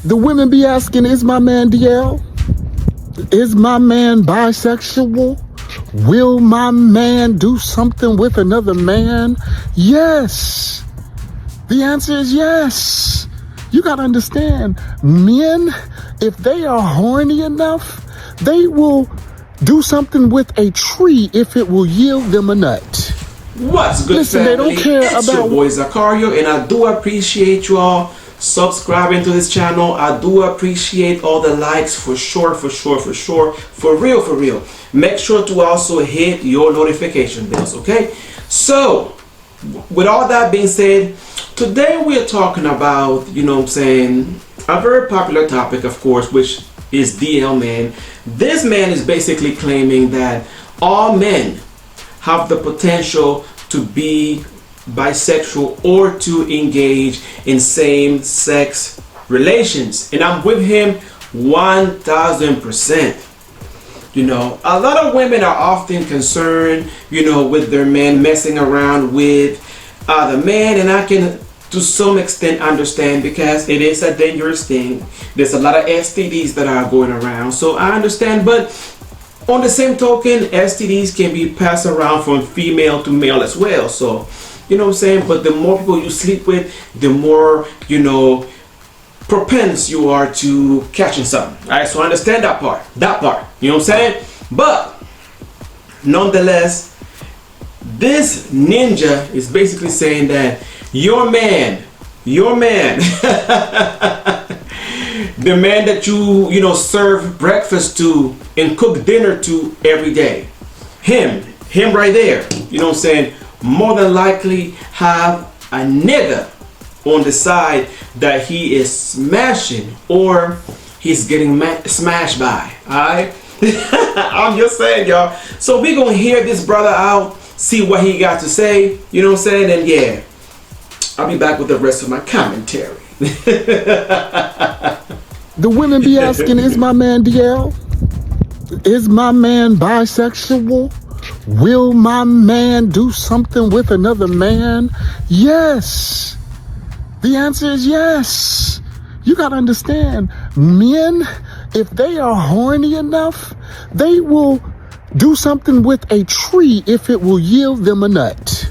The women be asking, is my man DL? Is my man bisexual? Will my man do something with another man? Yes. The answer is yes. You gotta understand, men, if they are horny enough, they will do something with a tree if it will yield them a nut. What's good, Listen, family? they don't care It's about your boy Zacario, and I do appreciate you all subscribing to this channel. I do appreciate all the likes, for sure, for real. Make sure to also hit your notification bells, okay? So, with all that being said, today we are talking about, you know what I'm saying, a very popular topic, of course, which is DL man. This man is basically claiming that all men have the potential to be bisexual or to engage in same-sex relations, and I'm with him 1000%. You know, a lot of women are often concerned, you know, with their men messing around with other men, and I can to some extent understand, because it is a dangerous thing. There's a lot of STDs that are going around, so I understand. But on the same token, STDs can be passed around from female to male as well. So, you know what I'm saying? But the more people you sleep with, the more, you know, propense you are to catching something. Alright, so I understand that part. You know what I'm saying? But nonetheless, this ninja is basically saying that your man, the man that you know, serve breakfast to and cook dinner to every day, him right there, you know what I'm saying, more than likely have a nigga on the side that he is smashing, or he's getting smashed by. Alright? I'm just saying, y'all. So we're gonna hear this brother out, see what he got to say, you know what I'm saying, and yeah, I'll be back with the rest of my commentary. The women be asking, is my man DL? Is my man bisexual? Will my man do something with another man? Yes. The answer is yes. You gotta understand, men, if they are horny enough, they will do something with a tree if it will yield them a nut.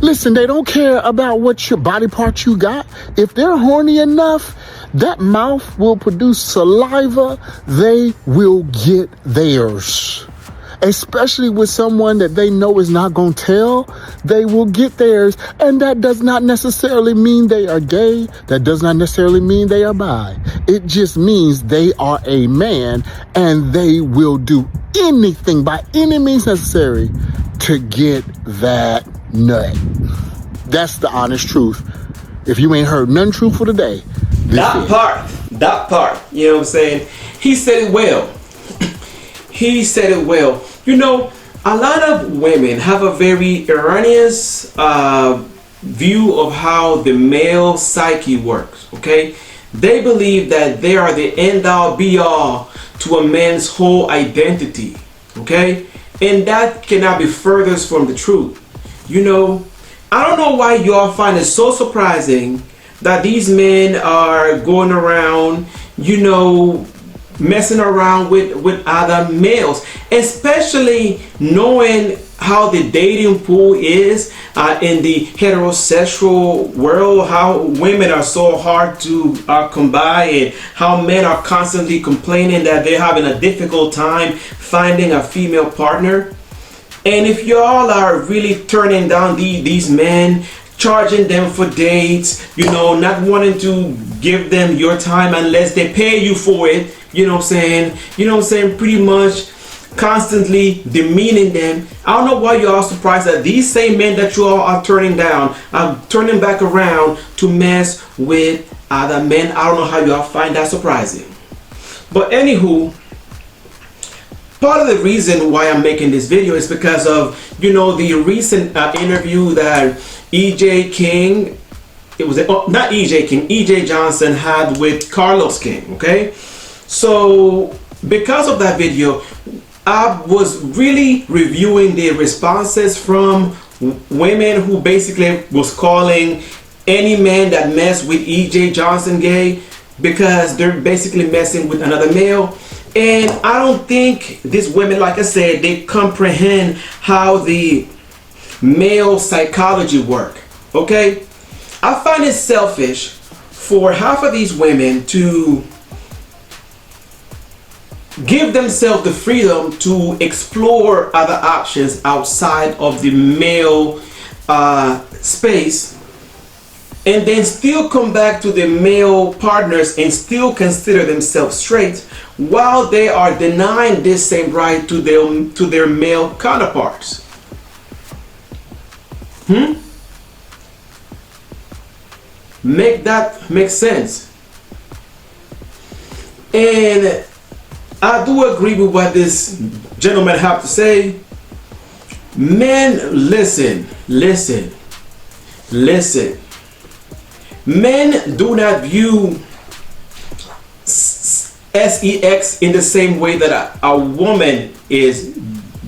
Listen, they don't care about what your body part you got. If they're horny enough, that mouth will produce saliva. They will get theirs. Especially with someone that they know is not going to tell, they will get theirs. And that does not necessarily mean they are gay. That does not necessarily mean they are bi. It just means they are a man, and they will do anything by any means necessary to get that nut. That's the honest truth. If you ain't heard none truthful today, that part, you know what I'm saying? He said it well. He said it well. You know, a lot of women have a very erroneous view of how the male psyche works, okay? They believe that they are the end-all be-all to a man's whole identity, okay? And that cannot be furthest from the truth. You know, I don't know why y'all find it so surprising that these men are going around, you know, messing around with other males, especially knowing how the dating pool is in the heterosexual world, how women are so hard to come by, and how men are constantly complaining that they're having a difficult time finding a female partner. And if y'all are really turning down these men, charging them for dates, you know, not wanting to give them your time unless they pay you for it, you know what I'm saying, pretty much constantly demeaning them. I don't know why you all surprised that these same men that you all are turning down are turning back around to mess with other men. I don't know how you all find that surprising. But anywho, part of the reason why I'm making this video is because of, you know, the recent interview that EJ King, not EJ King, EJ Johnson had with Carlos King, okay? So because of that video, I was really reviewing the responses from women who basically was calling any man that messed with EJ Johnson gay. because they're basically messing with another male. And I don't think these women, like I said, they comprehend how the male psychology work. Okay, I find it selfish for half of these women to give themselves the freedom to explore other options outside of the male space, and then still come back to the male partners and still consider themselves straight, while they are denying this same right to their male counterparts. Make that make sense? And I do agree with what this gentleman have to say. Men, listen. Men do not view sex in the same way that a woman is,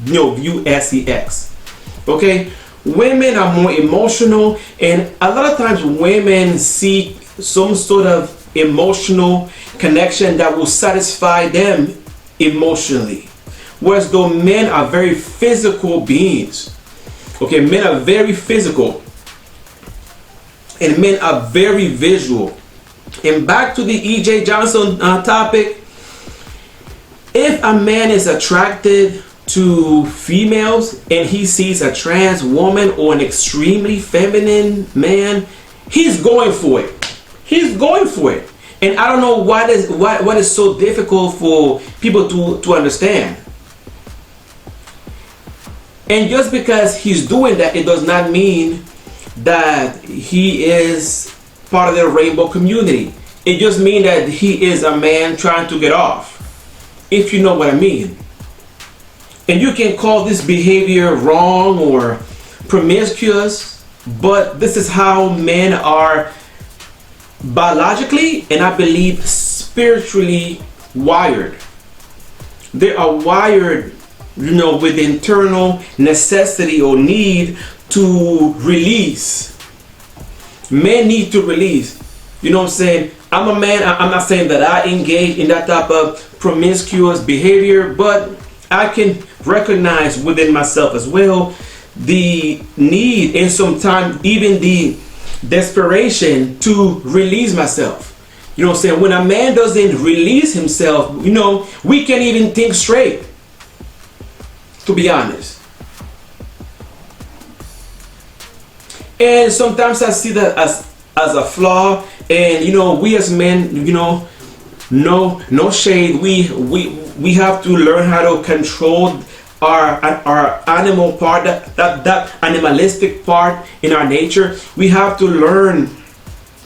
view sex. Okay, women are more emotional, and a lot of times women seek some sort of emotional connection that will satisfy them emotionally, whereas though men are very physical beings. Okay, men are very physical, and men are very visual. And back to the E.J. Johnson topic, if a man is attracted to females and he sees a trans woman or an extremely feminine man, he's going for it. And I don't know what is so difficult for people to understand. And just because he's doing that, it does not mean that he is part of the rainbow community. It just means that he is a man trying to get off, if you know what I mean. And you can call this behavior wrong or promiscuous, but this is how men are biologically, and I believe spiritually wired. They are wired, with internal necessity or need to release. Men need to release. You know what I'm saying? I'm a man. I'm not saying that I engage in that type of promiscuous behavior, but I can recognize within myself as well the need, and sometimes even the desperation to release myself. You know what I'm saying? When a man doesn't release himself, we can't even think straight, to be honest. And sometimes I see that as a flaw. And we as men, no shade, we have to learn how to control our animal part, that animalistic part in our nature. We have to learn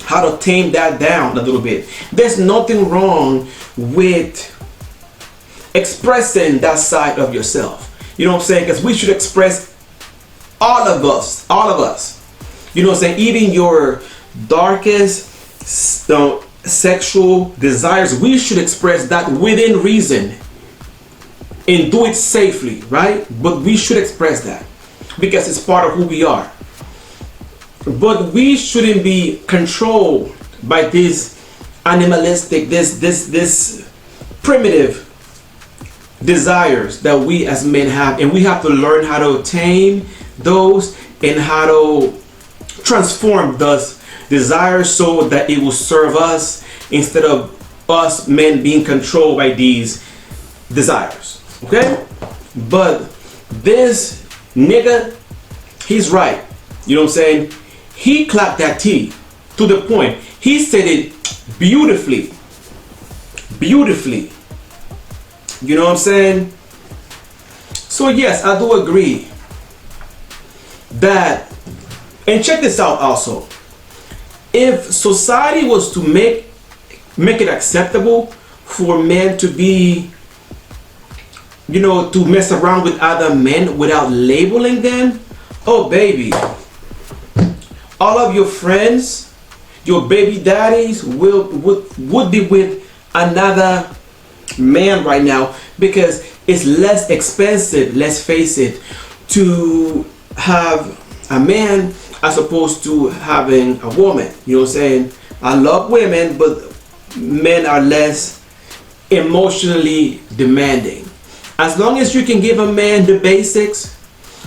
how to tame that down a little bit. There's nothing wrong with expressing that side of yourself. You know what I'm saying? Because we should express all of us. You know what I'm saying? Even your darkest sexual desires, we should express that within reason and do it safely, right? But we should express that because it's part of who we are. But we shouldn't be controlled by this animalistic, this primitive desires that we as men have, and we have to learn how to tame those and how to transform those desires so that it will serve us instead of us men being controlled by these desires. Okay? But this nigga, he's right. You know what I'm saying? He clapped that T to the point. He said it beautifully. Beautifully. You know what I'm saying? So yes, I do agree that, and check this out also. If society was to make it acceptable for men to be, to mess around with other men without labeling them, oh baby, all of your friends, your baby daddies would be with another man right now, because it's less expensive, let's face it, to have a man as opposed to having a woman. You know what I'm saying? I love women, but men are less emotionally demanding. As long as you can give a man the basics,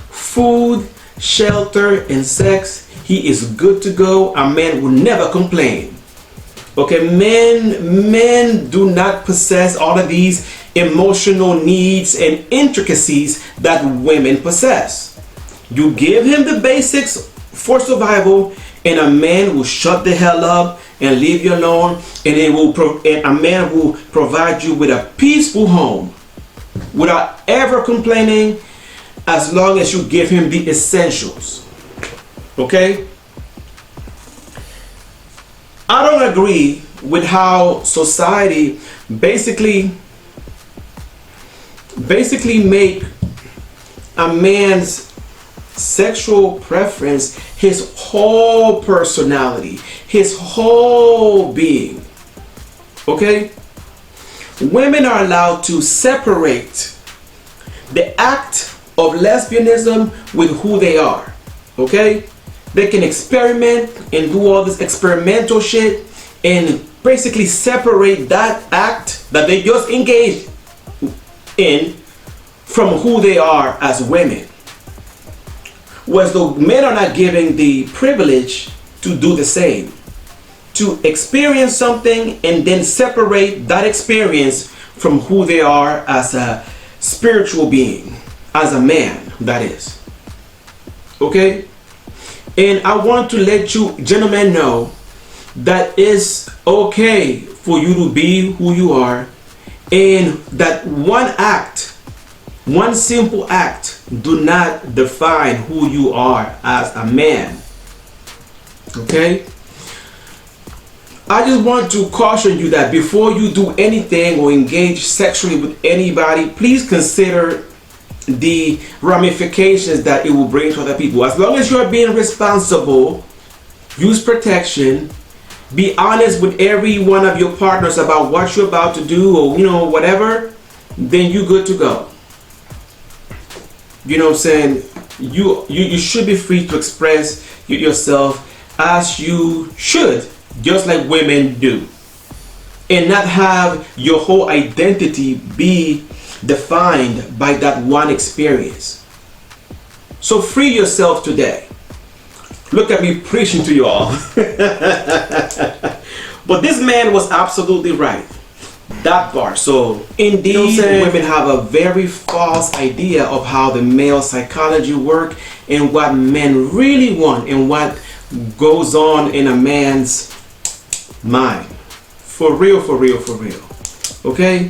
food, shelter, and sex, he is good to go. A man will never complain. Okay, men do not possess all of these emotional needs and intricacies that women possess. You give him the basics for survival, and a man will shut the hell up and leave you alone, and a man will provide you with a peaceful home without ever complaining, as long as you give him the essentials. Okay? I don't agree with how society basically make a man's sexual preference his whole personality, his whole being. Okay? Women are allowed to separate the act of lesbianism with who they are. Okay? They can experiment and do all this experimental shit and basically separate that act that they just engaged in from who they are as women. Whereas the men are not given the privilege to do the same, to experience something and then separate that experience from who they are as a spiritual being, as a man, that is. Okay? And I want to let you gentlemen know that it's okay for you to be who you are, and that one simple act do not define who you are as a man. Okay? I just want to caution you that before you do anything or engage sexually with anybody, please consider the ramifications that it will bring to other people. As long as you're being responsible, use protection, be honest with every one of your partners about what you're about to do, or whatever, then you're good to go. You know what I'm saying? You should be free to express yourself as you should, just like women do, and not have your whole identity be defined by that one experience. So free yourself today. Look at me preaching to you all. But this man was absolutely right. That part. So indeed, women have a very false idea of how the male psychology work and what men really want and what goes on in a man's mind. For real, for real, for real. Okay?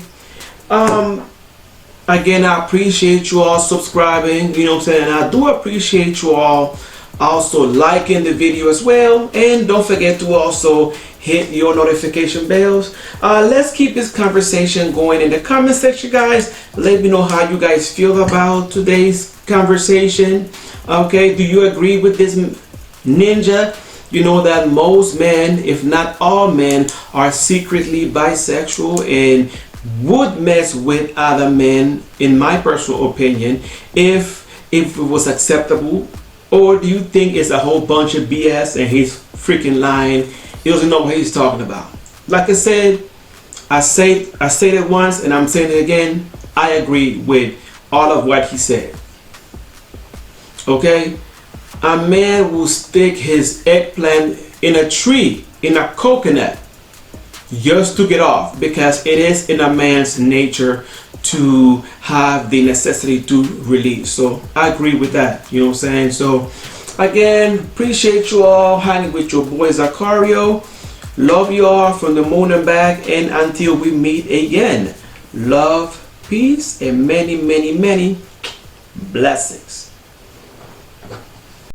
Again, I appreciate you all subscribing, you know what I'm saying? I do appreciate you all also liking the video as well, and don't forget to also hit your notification bells. Let's keep this conversation going in the comment section, guys. Let me know how you guys feel about today's conversation. Okay, do you agree with this ninja? You know that most men, if not all men, are secretly bisexual and would mess with other men, in my personal opinion, if it was acceptable? Or do you think it's a whole bunch of BS and he's freaking lying? He doesn't know what he's talking about. Like I said, I said it once and I'm saying it again. I agree with all of what he said. Okay? A man will stick his eggplant in a tree, in a coconut, just to get off, because it is in a man's nature to have the necessity to release. So I agree with that, you know what I'm saying? So again, appreciate you all hanging with your boy Zacario. Love you all from the moon and back, and until we meet again, love, peace, and many, many, many blessings.